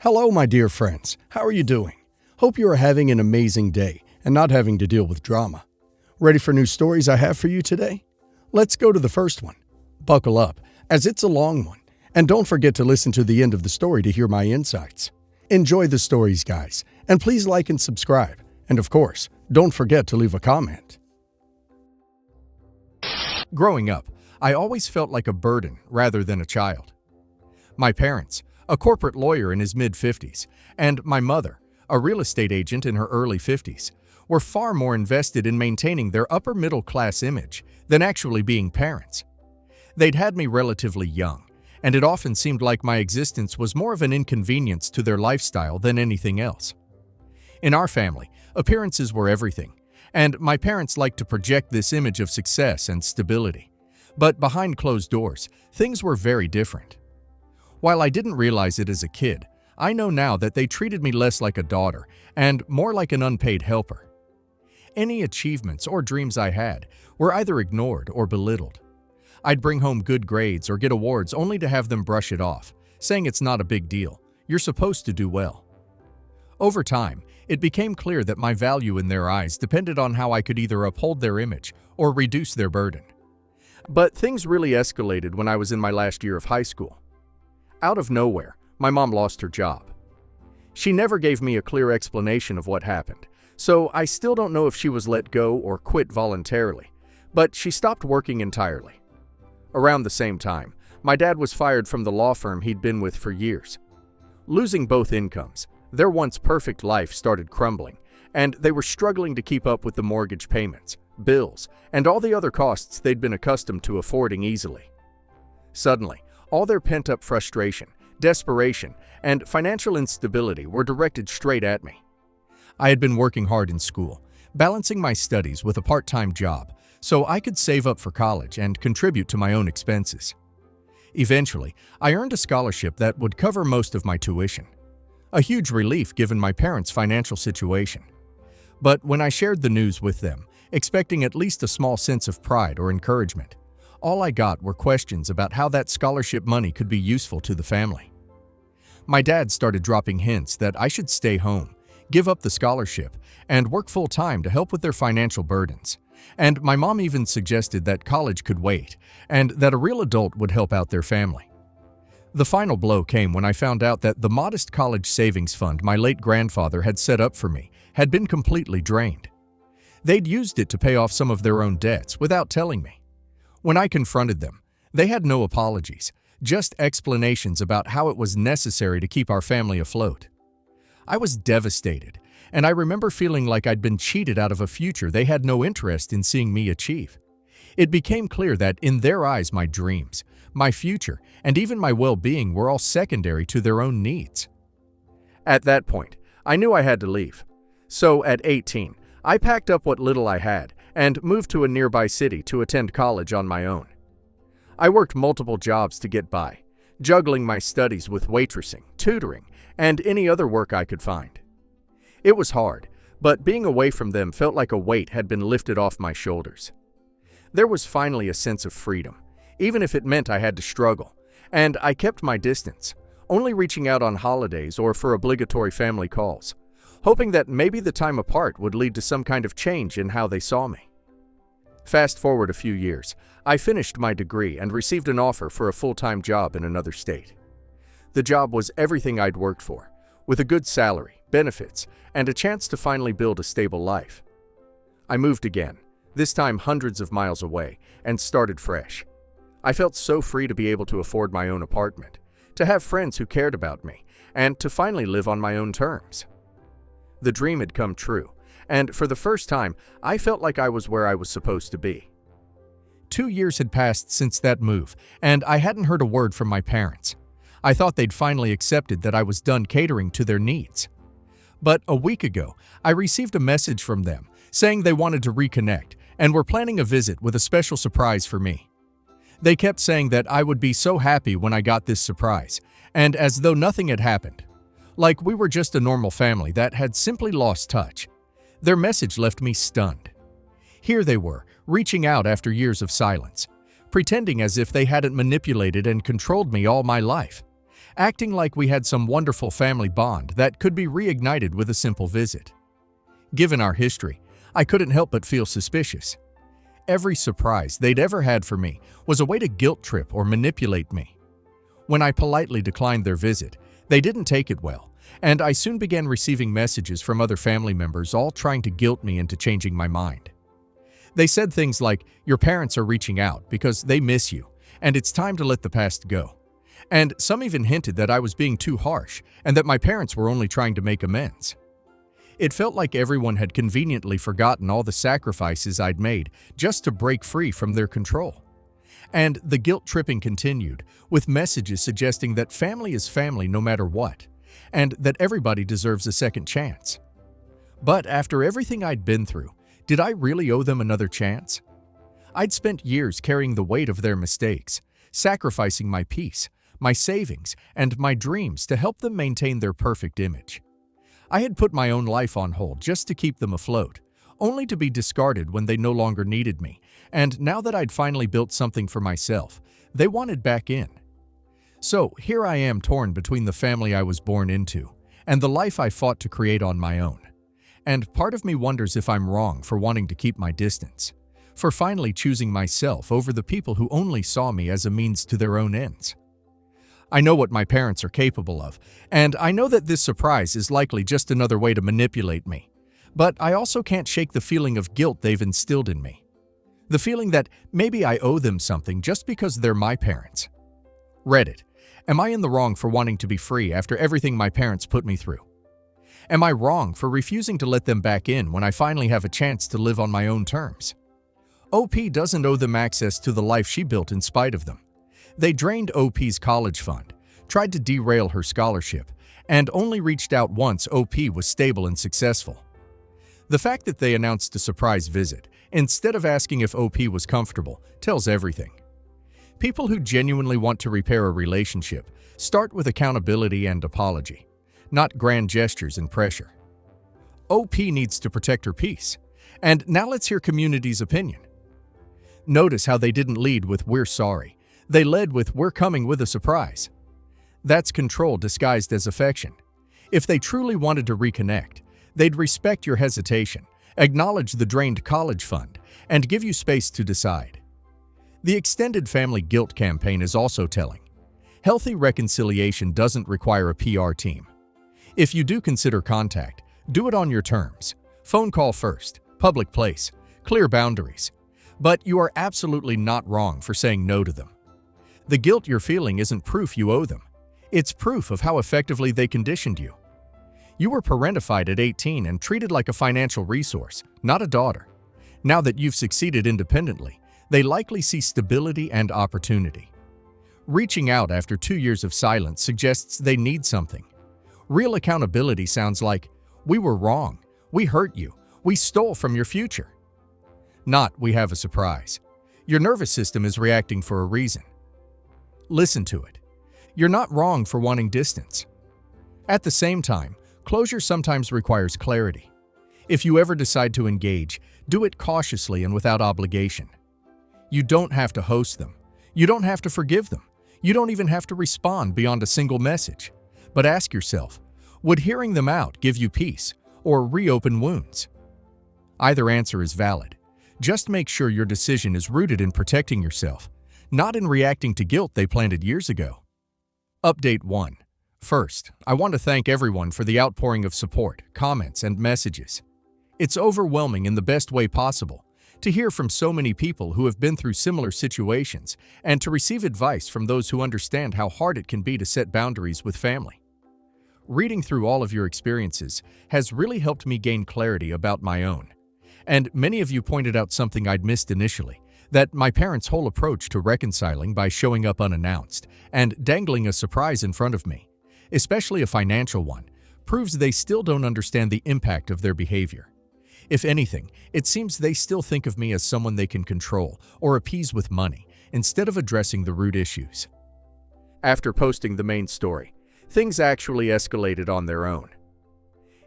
Hello, my dear friends. How are you doing? Hope you are having an amazing day and not having to deal with drama. Ready for new stories I have for you today? Let's go to the first one. Buckle up, as it's a long one, and don't forget to listen to the end of the story to hear my insights. Enjoy the stories, guys, and please like and subscribe. And of course, don't forget to leave a comment. Growing up, I always felt like a burden rather than a child. My parents, a corporate lawyer in his mid-50s, and my mother, a real estate agent in her early 50s, were far more invested in maintaining their upper-middle-class image than actually being parents. They'd had me relatively young, and it often seemed like my existence was more of an inconvenience to their lifestyle than anything else. In our family, appearances were everything, and my parents liked to project this image of success and stability. But behind closed doors, things were very different. While I didn't realize it as a kid, I know now that they treated me less like a daughter and more like an unpaid helper. Any achievements or dreams I had were either ignored or belittled. I'd bring home good grades or get awards only to have them brush it off, saying it's not a big deal, you're supposed to do well. Over time, it became clear that my value in their eyes depended on how I could either uphold their image or reduce their burden. But things really escalated when I was in my last year of high school. Out of nowhere, my mom lost her job. She never gave me a clear explanation of what happened, so I still don't know if she was let go or quit voluntarily, but she stopped working entirely. Around the same time, my dad was fired from the law firm he'd been with for years. Losing both incomes, their once perfect life started crumbling, and they were struggling to keep up with the mortgage payments, bills, and all the other costs they'd been accustomed to affording easily. Suddenly, all their pent-up frustration, desperation, and financial instability were directed straight at me. I had been working hard in school, balancing my studies with a part-time job, so I could save up for college and contribute to my own expenses. Eventually, I earned a scholarship that would cover most of my tuition. A huge relief given my parents' financial situation. But when I shared the news with them, expecting at least a small sense of pride or encouragement, all I got were questions about how that scholarship money could be useful to the family. My dad started dropping hints that I should stay home, give up the scholarship, and work full-time to help with their financial burdens. And my mom even suggested that college could wait, and that a real adult would help out their family. The final blow came when I found out that the modest college savings fund my late grandfather had set up for me had been completely drained. They'd used it to pay off some of their own debts without telling me. When I confronted them, they had no apologies, just explanations about how it was necessary to keep our family afloat. I was devastated, and I remember feeling like I'd been cheated out of a future they had no interest in seeing me achieve. It became clear that in their eyes my dreams, my future, and even my well-being were all secondary to their own needs. At that point, I knew I had to leave. So at 18, I packed up what little I had and moved to a nearby city to attend college on my own. I worked multiple jobs to get by, juggling my studies with waitressing, tutoring, and any other work I could find. It was hard, but being away from them felt like a weight had been lifted off my shoulders. There was finally a sense of freedom, even if it meant I had to struggle, and I kept my distance, only reaching out on holidays or for obligatory family calls, hoping that maybe the time apart would lead to some kind of change in how they saw me. Fast forward a few years, I finished my degree and received an offer for a full-time job in another state. The job was everything I'd worked for, with a good salary, benefits, and a chance to finally build a stable life. I moved again, this time hundreds of miles away, and started fresh. I felt so free to be able to afford my own apartment, to have friends who cared about me, and to finally live on my own terms. The dream had come true, and for the first time, I felt like I was where I was supposed to be. 2 years had passed since that move, and I hadn't heard a word from my parents. I thought they'd finally accepted that I was done catering to their needs. But a week ago, I received a message from them saying they wanted to reconnect and were planning a visit with a special surprise for me. They kept saying that I would be so happy when I got this surprise, and as though nothing had happened. Like we were just a normal family that had simply lost touch. Their message left me stunned. Here they were, reaching out after years of silence, pretending as if they hadn't manipulated and controlled me all my life. acting like we had some wonderful family bond that could be reignited with a simple visit. Given our history, I couldn't help but feel suspicious. Every surprise they'd ever had for me was a way to guilt trip or manipulate me. When I politely declined their visit, they didn't take it well, and I soon began receiving messages from other family members all trying to guilt me into changing my mind. They said things like, "Your parents are reaching out because they miss you, and it's time to let the past go." And some even hinted that I was being too harsh and that my parents were only trying to make amends. It felt like everyone had conveniently forgotten all the sacrifices I'd made just to break free from their control. And the guilt tripping continued, with messages suggesting that family is family no matter what, and that everybody deserves a second chance. But after everything I'd been through, did I really owe them another chance? I'd spent years carrying the weight of their mistakes, sacrificing my peace, my savings, and my dreams to help them maintain their perfect image. I had put my own life on hold just to keep them afloat, only to be discarded when they no longer needed me, and now that I'd finally built something for myself, they wanted back in. So here I am torn between the family I was born into and the life I fought to create on my own. And part of me wonders if I'm wrong for wanting to keep my distance, for finally choosing myself over the people who only saw me as a means to their own ends. I know what my parents are capable of, and I know that this surprise is likely just another way to manipulate me. But I also can't shake the feeling of guilt they've instilled in me. The feeling that maybe I owe them something just because they're my parents. Reddit, am I in the wrong for wanting to be free after everything my parents put me through? Am I wrong for refusing to let them back in when I finally have a chance to live on my own terms? OP doesn't owe them access to the life she built in spite of them. They drained OP's college fund, tried to derail her scholarship, and only reached out once OP was stable and successful. The fact that they announced a surprise visit, instead of asking if OP was comfortable, tells everything. People who genuinely want to repair a relationship start with accountability and apology, not grand gestures and pressure. OP needs to protect her peace, and now let's hear community's opinion. Notice how they didn't lead with "we're sorry." They led with "we're coming with a surprise." That's control disguised as affection. If they truly wanted to reconnect, they'd respect your hesitation, acknowledge the drained college fund, and give you space to decide. The extended family guilt campaign is also telling. Healthy reconciliation doesn't require a PR team. If you do consider contact, do it on your terms. Phone call first, public place, clear boundaries. But you are absolutely not wrong for saying no to them. The guilt you're feeling isn't proof you owe them. It's proof of how effectively they conditioned you. You were parentified at 18 and treated like a financial resource, not a daughter. Now that you've succeeded independently, they likely see stability and opportunity. Reaching out after 2 years of silence suggests they need something. Real accountability sounds like, "We were wrong, we hurt you, we stole from your future." Not, "We have a surprise." Your nervous system is reacting for a reason. Listen to it. You're not wrong for wanting distance. At the same time, closure sometimes requires clarity. If you ever decide to engage, do it cautiously and without obligation. You don't have to host them. You don't have to forgive them. You don't even have to respond beyond a single message. But ask yourself, would hearing them out give you peace or reopen wounds? Either answer is valid. Just make sure your decision is rooted in protecting yourself, not in reacting to guilt they planted years ago. Update 1. First, I want to thank everyone for the outpouring of support, comments, and messages. It's overwhelming in the best way possible to hear from so many people who have been through similar situations and to receive advice from those who understand how hard it can be to set boundaries with family. Reading through all of your experiences has really helped me gain clarity about my own. And many of you pointed out something I'd missed initially, that my parents' whole approach to reconciling by showing up unannounced and dangling a surprise in front of me, especially a financial one, proves they still don't understand the impact of their behavior. If anything, it seems they still think of me as someone they can control or appease with money, instead of addressing the root issues. After posting the main story, things actually escalated on their own.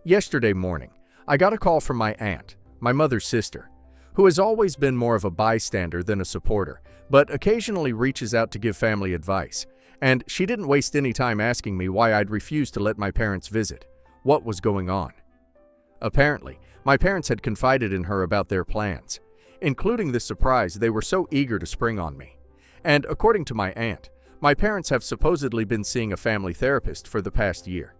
Yesterday morning, I got a call from my aunt, my mother's sister, who has always been more of a bystander than a supporter, but occasionally reaches out to give family advice, and she didn't waste any time asking me why I'd refused to let my parents visit. What was going on? Apparently, my parents had confided in her about their plans, including the surprise they were so eager to spring on me. And according to my aunt, my parents have supposedly been seeing a family therapist for the past year.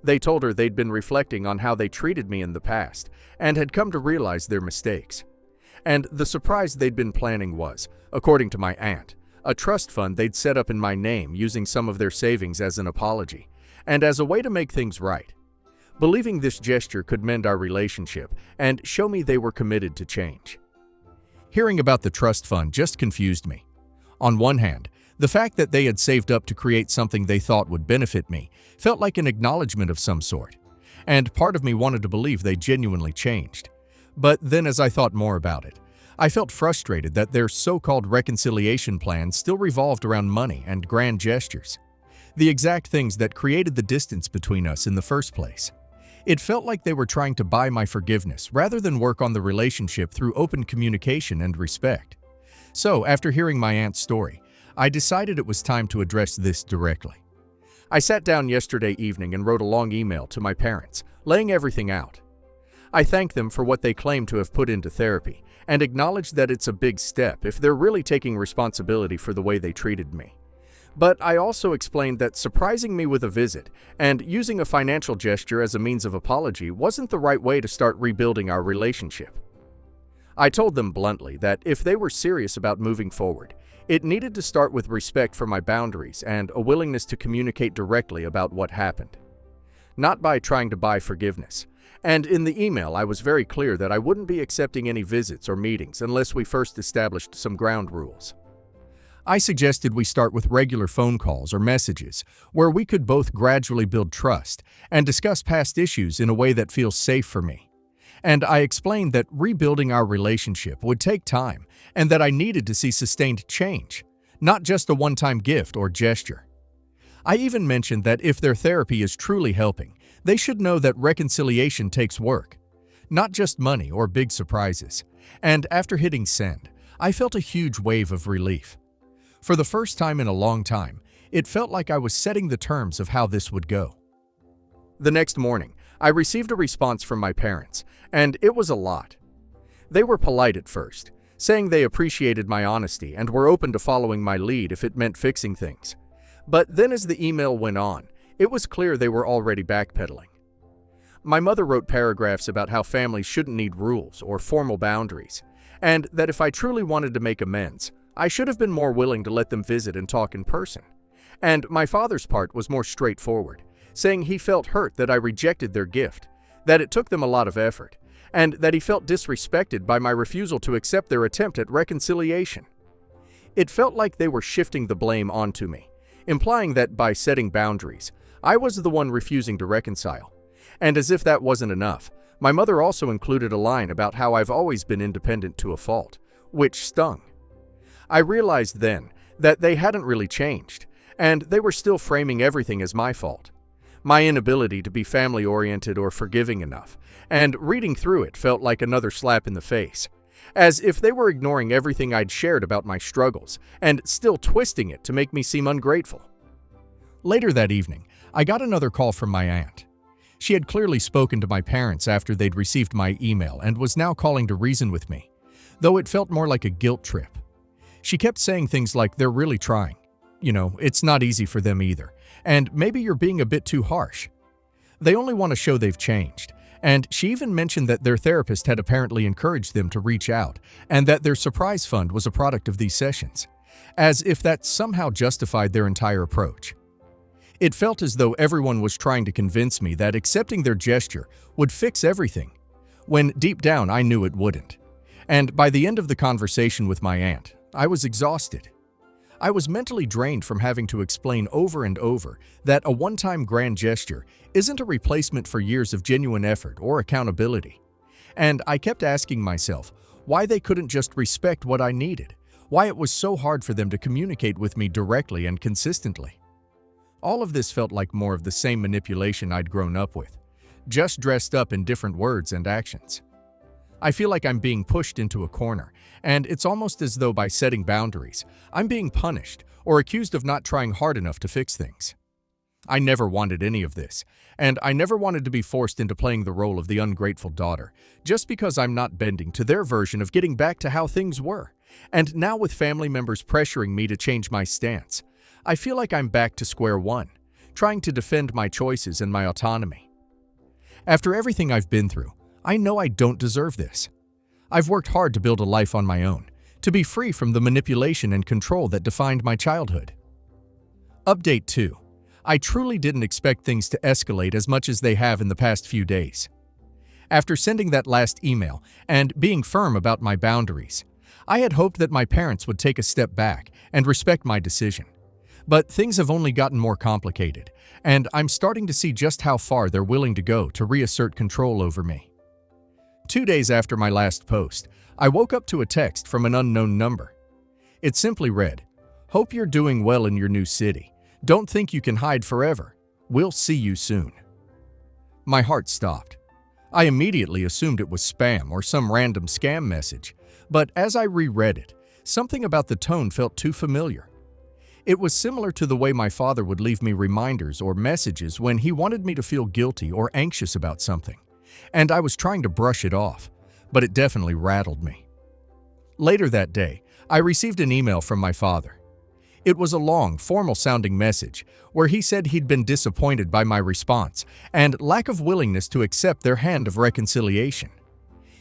They told her they'd been reflecting on how they treated me in the past and had come to realize their mistakes. And the surprise they'd been planning was, according to my aunt, a trust fund they'd set up in my name using some of their savings as an apology and as a way to make things right. Believing this gesture could mend our relationship and show me they were committed to change. Hearing about the trust fund just confused me. On one hand, the fact that they had saved up to create something they thought would benefit me felt like an acknowledgement of some sort, and part of me wanted to believe they genuinely changed. But then as I thought more about it, I felt frustrated that their so-called reconciliation plan still revolved around money and grand gestures, the exact things that created the distance between us in the first place. It felt like they were trying to buy my forgiveness rather than work on the relationship through open communication and respect. So, after hearing my aunt's story, I decided it was time to address this directly. I sat down yesterday evening and wrote a long email to my parents, laying everything out. I thanked them for what they claim to have put into therapy and acknowledged that it's a big step if they're really taking responsibility for the way they treated me. But I also explained that surprising me with a visit and using a financial gesture as a means of apology wasn't the right way to start rebuilding our relationship. I told them bluntly that if they were serious about moving forward, it needed to start with respect for my boundaries and a willingness to communicate directly about what happened, not by trying to buy forgiveness. And in the email, I was very clear that I wouldn't be accepting any visits or meetings unless we first established some ground rules. I suggested we start with regular phone calls or messages where we could both gradually build trust and discuss past issues in a way that feels safe for me. And I explained that rebuilding our relationship would take time and that I needed to see sustained change, not just a one-time gift or gesture. I even mentioned that if their therapy is truly helping, they should know that reconciliation takes work, not just money or big surprises. And after hitting send, I felt a huge wave of relief. For the first time in a long time, it felt like I was setting the terms of how this would go. The next morning, I received a response from my parents, and it was a lot. They were polite at first, saying they appreciated my honesty and were open to following my lead if it meant fixing things. But then as the email went on, it was clear they were already backpedaling. My mother wrote paragraphs about how families shouldn't need rules or formal boundaries, and that if I truly wanted to make amends, I should have been more willing to let them visit and talk in person. And my father's part was more straightforward, saying he felt hurt that I rejected their gift, that it took them a lot of effort, and that he felt disrespected by my refusal to accept their attempt at reconciliation. It felt like they were shifting the blame onto me, implying that by setting boundaries, I was the one refusing to reconcile. And as if that wasn't enough, my mother also included a line about how I've always been independent to a fault, which stung. I realized then that they hadn't really changed, and they were still framing everything as my fault. My inability to be family-oriented or forgiving enough, and reading through it felt like another slap in the face, as if they were ignoring everything I'd shared about my struggles and still twisting it to make me seem ungrateful. Later that evening, I got another call from my aunt. She had clearly spoken to my parents after they'd received my email and was now calling to reason with me, though it felt more like a guilt trip. She kept saying things like they're really trying. It's not easy for them either, and maybe you're being a bit too harsh. They only want to show they've changed, and she even mentioned that their therapist had apparently encouraged them to reach out and that their surprise fund was a product of these sessions, as if that somehow justified their entire approach. It felt as though everyone was trying to convince me that accepting their gesture would fix everything, when deep down I knew it wouldn't. And by the end of the conversation with my aunt, I was exhausted. I was mentally drained from having to explain over and over that a one-time grand gesture isn't a replacement for years of genuine effort or accountability. And I kept asking myself why they couldn't just respect what I needed, why it was so hard for them to communicate with me directly and consistently. All of this felt like more of the same manipulation I'd grown up with, just dressed up in different words and actions. I feel like I'm being pushed into a corner, and it's almost as though by setting boundaries, I'm being punished or accused of not trying hard enough to fix things. I never wanted any of this, and I never wanted to be forced into playing the role of the ungrateful daughter, just because I'm not bending to their version of getting back to how things were. And now with family members pressuring me to change my stance, I feel like I'm back to square one, trying to defend my choices and my autonomy. After everything I've been through, I know I don't deserve this. I've worked hard to build a life on my own, to be free from the manipulation and control that defined my childhood. Update 2. I truly didn't expect things to escalate as much as they have in the past few days. After sending that last email and being firm about my boundaries, I had hoped that my parents would take a step back and respect my decision. But things have only gotten more complicated, and I'm starting to see just how far they're willing to go to reassert control over me. 2 days after my last post, I woke up to a text from an unknown number. It simply read, "Hope you're doing well in your new city. Don't think you can hide forever. We'll see you soon." My heart stopped. I immediately assumed it was spam or some random scam message, but as I reread it, something about the tone felt too familiar. It was similar to the way my father would leave me reminders or messages when he wanted me to feel guilty or anxious about something, and I was trying to brush it off, but it definitely rattled me. Later that day, I received an email from my father. It was a long, formal-sounding message where he said he'd been disappointed by my response and lack of willingness to accept their hand of reconciliation.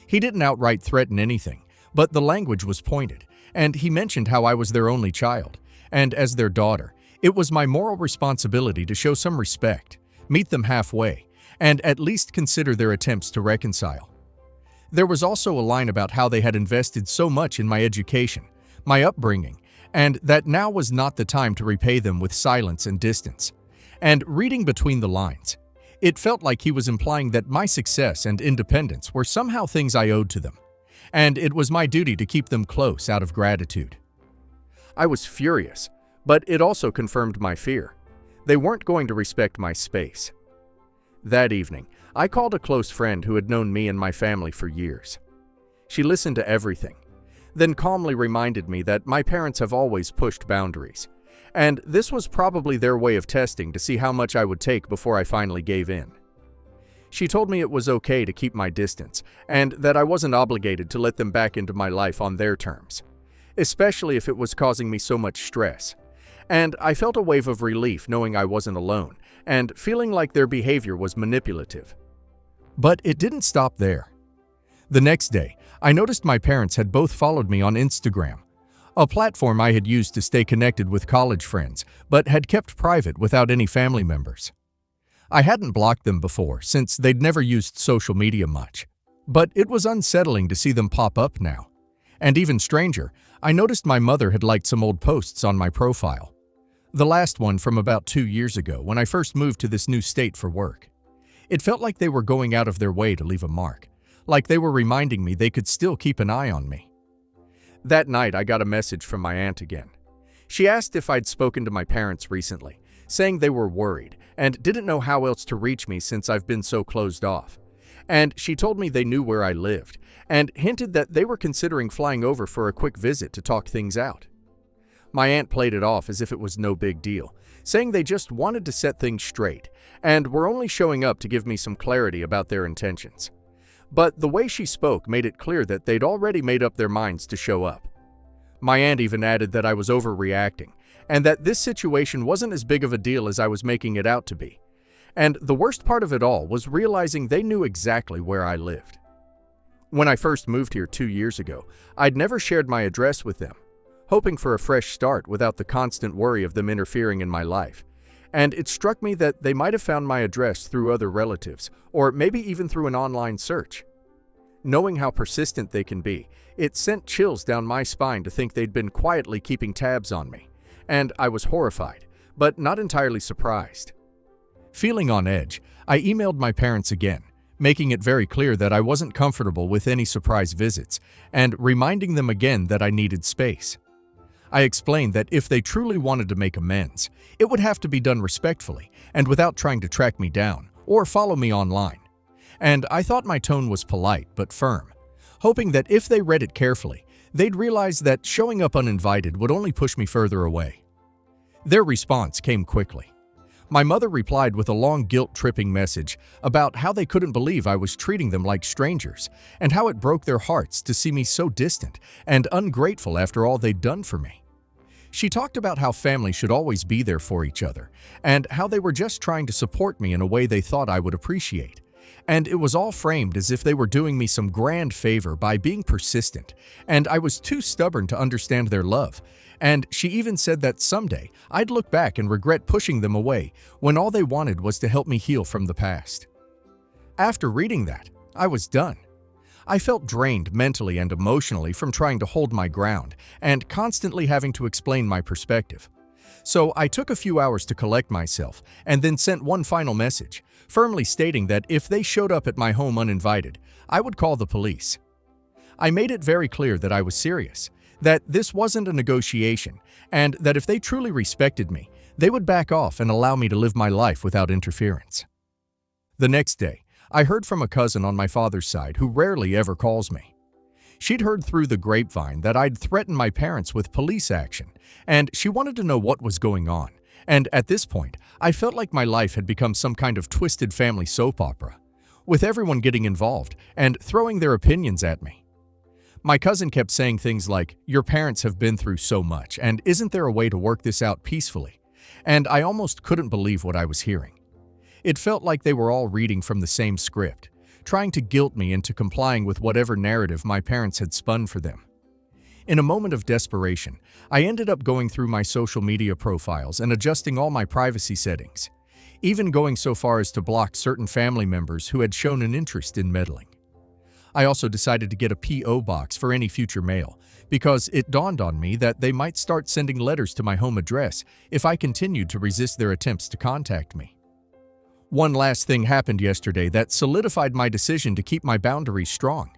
He didn't outright threaten anything, but the language was pointed, and he mentioned how I was their only child, and as their daughter, it was my moral responsibility to show some respect, meet them halfway, and at least consider their attempts to reconcile. There was also a line about how they had invested so much in my education, my upbringing, and that now was not the time to repay them with silence and distance. And reading between the lines, it felt like he was implying that my success and independence were somehow things I owed to them, and it was my duty to keep them close out of gratitude. I was furious, but it also confirmed my fear. They weren't going to respect my space. That evening, I called a close friend who had known me and my family for years. She listened to everything, then calmly reminded me that my parents have always pushed boundaries, and this was probably their way of testing to see how much I would take before I finally gave in. She told me it was okay to keep my distance, and that I wasn't obligated to let them back into my life on their terms, especially if it was causing me so much stress. And I felt a wave of relief knowing I wasn't alone, and feeling like their behavior was manipulative. But it didn't stop there. The next day, I noticed my parents had both followed me on Instagram, a platform I had used to stay connected with college friends, but had kept private without any family members. I hadn't blocked them before, since they'd never used social media much. But it was unsettling to see them pop up now. And even stranger, I noticed my mother had liked some old posts on my profile. The last one from about 2 years ago when I first moved to this new state for work. It felt like they were going out of their way to leave a mark, like they were reminding me they could still keep an eye on me. That night, I got a message from my aunt again. She asked if I'd spoken to my parents recently, saying they were worried and didn't know how else to reach me since I've been so closed off. And she told me they knew where I lived and hinted that they were considering flying over for a quick visit to talk things out. My aunt played it off as if it was no big deal, saying they just wanted to set things straight and were only showing up to give me some clarity about their intentions. But the way she spoke made it clear that they'd already made up their minds to show up. My aunt even added that I was overreacting and that this situation wasn't as big of a deal as I was making it out to be. And the worst part of it all was realizing they knew exactly where I lived. When I first moved here 2 years ago, I'd never shared my address with them, hoping for a fresh start without the constant worry of them interfering in my life. And it struck me that they might have found my address through other relatives, or maybe even through an online search. Knowing how persistent they can be, it sent chills down my spine to think they'd been quietly keeping tabs on me, and I was horrified, but not entirely surprised. Feeling on edge, I emailed my parents again, making it very clear that I wasn't comfortable with any surprise visits, and reminding them again that I needed space. I explained that if they truly wanted to make amends, it would have to be done respectfully and without trying to track me down or follow me online. And I thought my tone was polite but firm, hoping that if they read it carefully, they'd realize that showing up uninvited would only push me further away. Their response came quickly. My mother replied with a long guilt-tripping message about how they couldn't believe I was treating them like strangers and how it broke their hearts to see me so distant and ungrateful after all they'd done for me. She talked about how family should always be there for each other and how they were just trying to support me in a way they thought I would appreciate. And it was all framed as if they were doing me some grand favor by being persistent, and I was too stubborn to understand their love. And she even said that someday I'd look back and regret pushing them away when all they wanted was to help me heal from the past. After reading that, I was done. I felt drained mentally and emotionally from trying to hold my ground and constantly having to explain my perspective. So I took a few hours to collect myself and then sent one final message, firmly stating that if they showed up at my home uninvited, I would call the police. I made it very clear that I was serious, that this wasn't a negotiation, and that if they truly respected me, they would back off and allow me to live my life without interference. The next day, I heard from a cousin on my father's side who rarely ever calls me. She'd heard through the grapevine that I'd threatened my parents with police action, and she wanted to know what was going on. And at this point, I felt like my life had become some kind of twisted family soap opera, with everyone getting involved and throwing their opinions at me. My cousin kept saying things like, "Your parents have been through so much, and isn't there a way to work this out peacefully?" And I almost couldn't believe what I was hearing. It felt like they were all reading from the same script, trying to guilt me into complying with whatever narrative my parents had spun for them. In a moment of desperation, I ended up going through my social media profiles and adjusting all my privacy settings, even going so far as to block certain family members who had shown an interest in meddling. I also decided to get a P.O. box for any future mail, because it dawned on me that they might start sending letters to my home address if I continued to resist their attempts to contact me. One last thing happened yesterday that solidified my decision to keep my boundaries strong.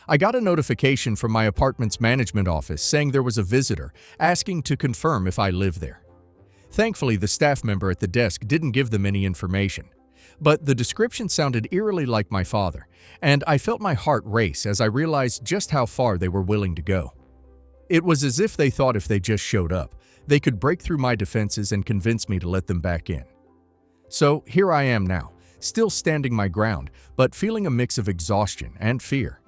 I got a notification from my apartment's management office saying there was a visitor asking to confirm if I live there. Thankfully, the staff member at the desk didn't give them any information, but the description sounded eerily like my father, and I felt my heart race as I realized just how far they were willing to go. It was as if they thought if they just showed up, they could break through my defenses and convince me to let them back in. So here I am now, still standing my ground, but feeling a mix of exhaustion and fear.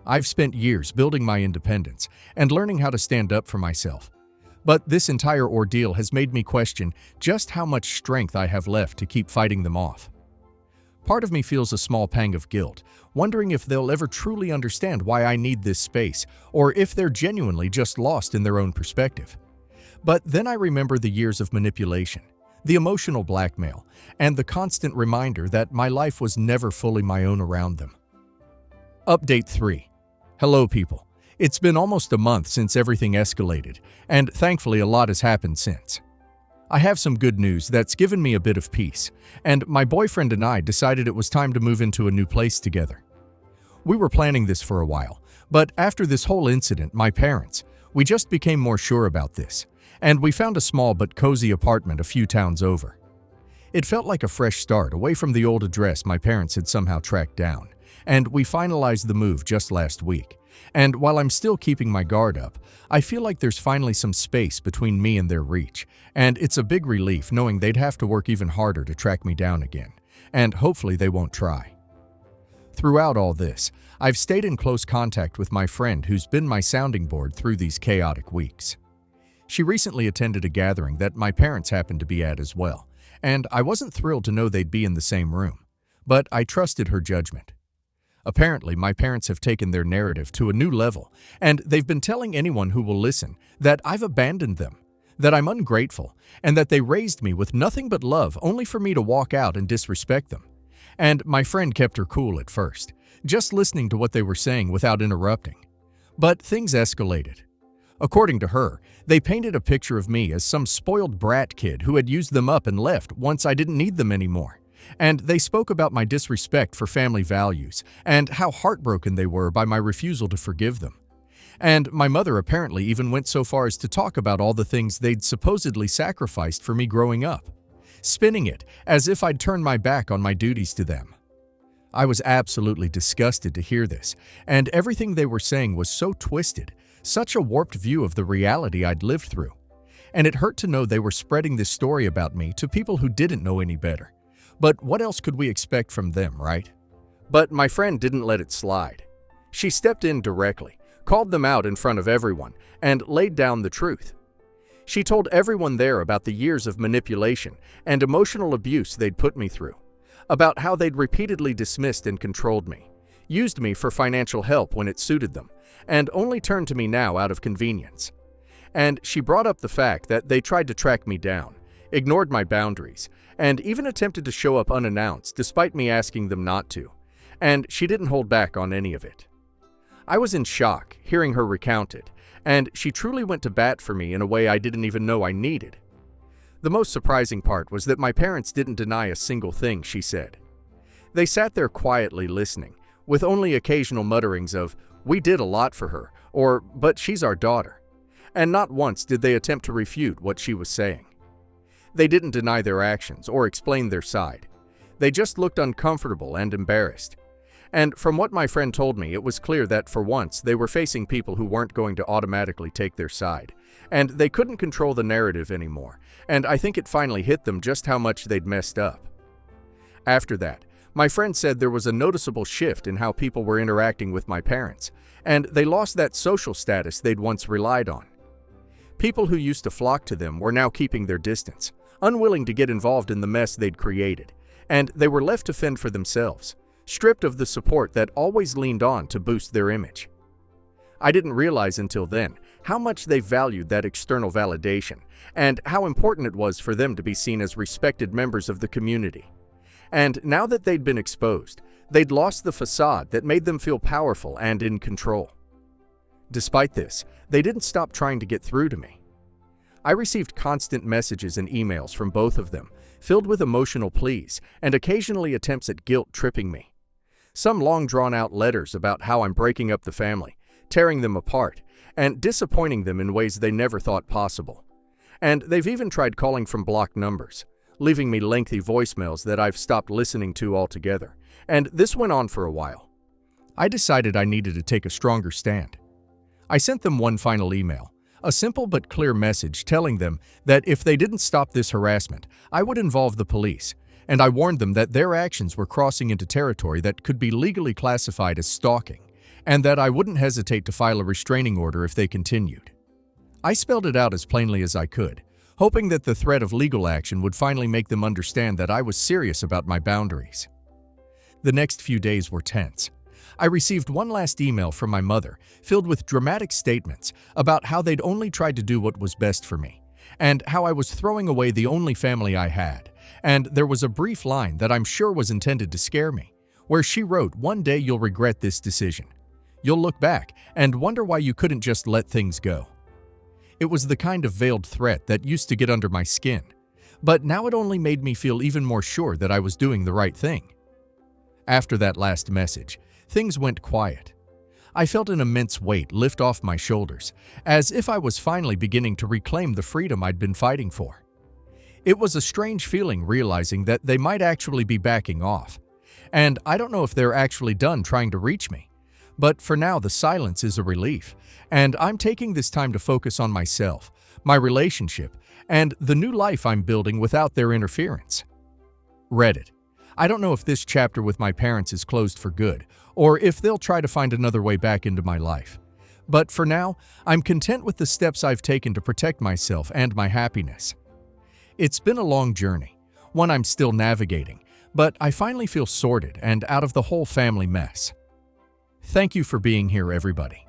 I've spent years building my independence and learning how to stand up for myself. But this entire ordeal has made me question just how much strength I have left to keep fighting them off. Part of me feels a small pang of guilt, wondering if they'll ever truly understand why I need this space, or if they're genuinely just lost in their own perspective. But then I remember the years of manipulation, the emotional blackmail, and the constant reminder that my life was never fully my own around them. Update 3. Hello, people. It's been almost a month since everything escalated, and thankfully a lot has happened since. I have some good news that's given me a bit of peace, and my boyfriend and I decided it was time to move into a new place together. We were planning this for a while, but after this whole incident, my parents, we just became more sure about this, and we found a small but cozy apartment a few towns over. It felt like a fresh start away from the old address my parents had somehow tracked down, and we finalized the move just last week. And while I'm still keeping my guard up, I feel like there's finally some space between me and their reach, and it's a big relief knowing they'd have to work even harder to track me down again, and hopefully they won't try. Throughout all this, I've stayed in close contact with my friend who's been my sounding board through these chaotic weeks. She recently attended a gathering that my parents happened to be at as well, and I wasn't thrilled to know they'd be in the same room, but I trusted her judgment. Apparently, my parents have taken their narrative to a new level, and they've been telling anyone who will listen that I've abandoned them, that I'm ungrateful, and that they raised me with nothing but love only for me to walk out and disrespect them. And my friend kept her cool at first, just listening to what they were saying without interrupting. But things escalated. According to her, they painted a picture of me as some spoiled brat kid who had used them up and left once I didn't need them anymore. And they spoke about my disrespect for family values and how heartbroken they were by my refusal to forgive them. And my mother apparently even went so far as to talk about all the things they'd supposedly sacrificed for me growing up, spinning it as if I'd turned my back on my duties to them. I was absolutely disgusted to hear this, and everything they were saying was so twisted, such a warped view of the reality I'd lived through. And it hurt to know they were spreading this story about me to people who didn't know any better. But what else could we expect from them, right? But my friend didn't let it slide. She stepped in directly, called them out in front of everyone, and laid down the truth. She told everyone there about the years of manipulation and emotional abuse they'd put me through, about how they'd repeatedly dismissed and controlled me, used me for financial help when it suited them, and only turned to me now out of convenience. And she brought up the fact that they tried to track me down, ignored my boundaries, and even attempted to show up unannounced despite me asking them not to. And she didn't hold back on any of it. I was in shock hearing her recount it, and she truly went to bat for me in a way I didn't even know I needed. The most surprising part was that my parents didn't deny a single thing she said. They sat there quietly listening, with only occasional mutterings of, "We did a lot for her," or "but she's our daughter." And not once did they attempt to refute what she was saying. They didn't deny their actions or explain their side. They just looked uncomfortable and embarrassed. And from what my friend told me, it was clear that for once they were facing people who weren't going to automatically take their side. And they couldn't control the narrative anymore, and I think it finally hit them just how much they'd messed up. After that, my friend said there was a noticeable shift in how people were interacting with my parents, and they lost that social status they'd once relied on. People who used to flock to them were now keeping their distance, unwilling to get involved in the mess they'd created, and they were left to fend for themselves, stripped of the support that always leaned on to boost their image. I didn't realize until then how much they valued that external validation, and how important it was for them to be seen as respected members of the community. And now that they'd been exposed, they'd lost the facade that made them feel powerful and in control. Despite this, they didn't stop trying to get through to me. I received constant messages and emails from both of them, filled with emotional pleas and occasionally attempts at guilt-tripping me. Some long drawn-out letters about how I'm breaking up the family, tearing them apart, and disappointing them in ways they never thought possible. And they've even tried calling from blocked numbers, leaving me lengthy voicemails that I've stopped listening to altogether. And this went on for a while. I decided I needed to take a stronger stand. I sent them one final email, a simple but clear message telling them that if they didn't stop this harassment, I would involve the police, and I warned them that their actions were crossing into territory that could be legally classified as stalking, and that I wouldn't hesitate to file a restraining order if they continued. I spelled it out as plainly as I could, hoping that the threat of legal action would finally make them understand that I was serious about my boundaries. The next few days were tense. I received one last email from my mother, filled with dramatic statements about how they'd only tried to do what was best for me, and how I was throwing away the only family I had. And there was a brief line that I'm sure was intended to scare me, where she wrote, "One day you'll regret this decision. You'll look back and wonder why you couldn't just let things go." It was the kind of veiled threat that used to get under my skin, but now it only made me feel even more sure that I was doing the right thing. After that last message, things went quiet. I felt an immense weight lift off my shoulders, as if I was finally beginning to reclaim the freedom I'd been fighting for. It was a strange feeling realizing that they might actually be backing off, and I don't know if they're actually done trying to reach me. But for now, the silence is a relief, and I'm taking this time to focus on myself, my relationship, and the new life I'm building without their interference. Reddit. I don't know if this chapter with my parents is closed for good, or if they'll try to find another way back into my life. But for now, I'm content with the steps I've taken to protect myself and my happiness. It's been a long journey, one I'm still navigating, but I finally feel sorted and out of the whole family mess. Thank you for being here, everybody.